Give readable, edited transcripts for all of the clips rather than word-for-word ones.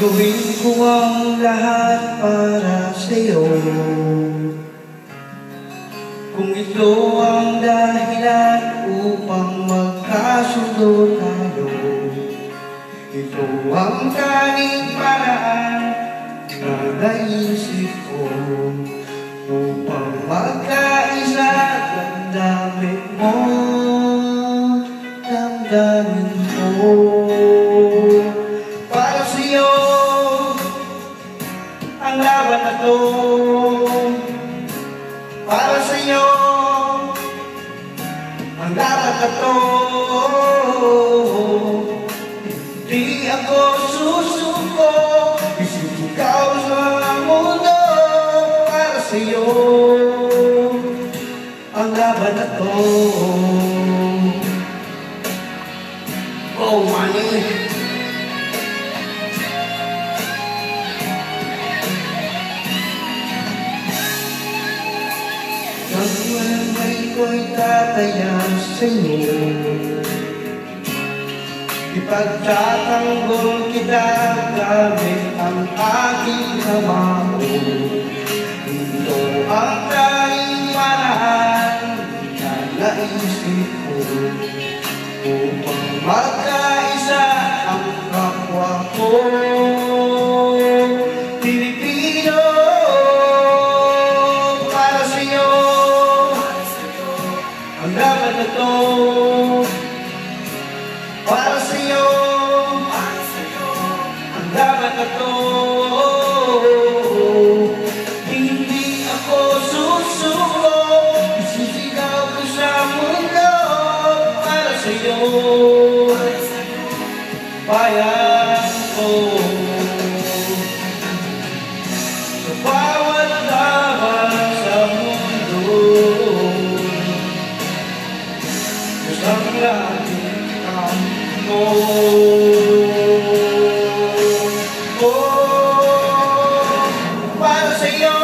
Gagawin ko ang lahat para sa'yo. Kung ito ang dahilan upang magkasundo tayo, ito ang tanging paraan na naisip ko upang magkaisa. Damdamin mo, damdamin mo. Para sa'yo ang laban na to. Para sa'yo ang laban na to. Di ako susuko, isip ikaw sa mundo. Para sa'yo ang laban na to. Oh, money. Nagwalay ko'y tataya sa'yo, ipagtatanggol kita gamit ang aking kamao. Ito ang tanging paraan na naisip ko upang magkaisa ang kapwa ko Pilipino. Para sa'yo ang laban na to. Para sa'yo ang laban na to. Hindi ako susuko, isisigaw ko sa mundo. Para sa'yo bayan ko. Sa bawat laban sa mundo, isang langit mo. Para sa'yo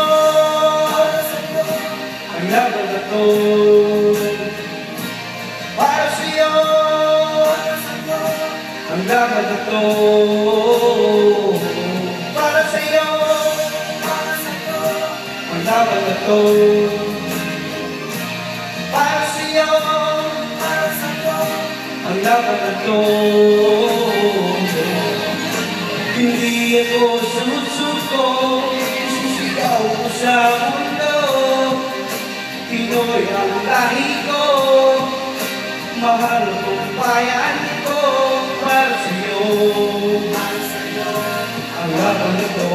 ang laban na to. Para sa'yo ang laban na to. Para sa'yo ang laban na to. Para sa'yo ang laban na to. Hindi ako susuko, isisigaw ko sa mundo. Pinoy ang lahi ko, mahal kong bayan ko. Para sa'yo ang laban na to.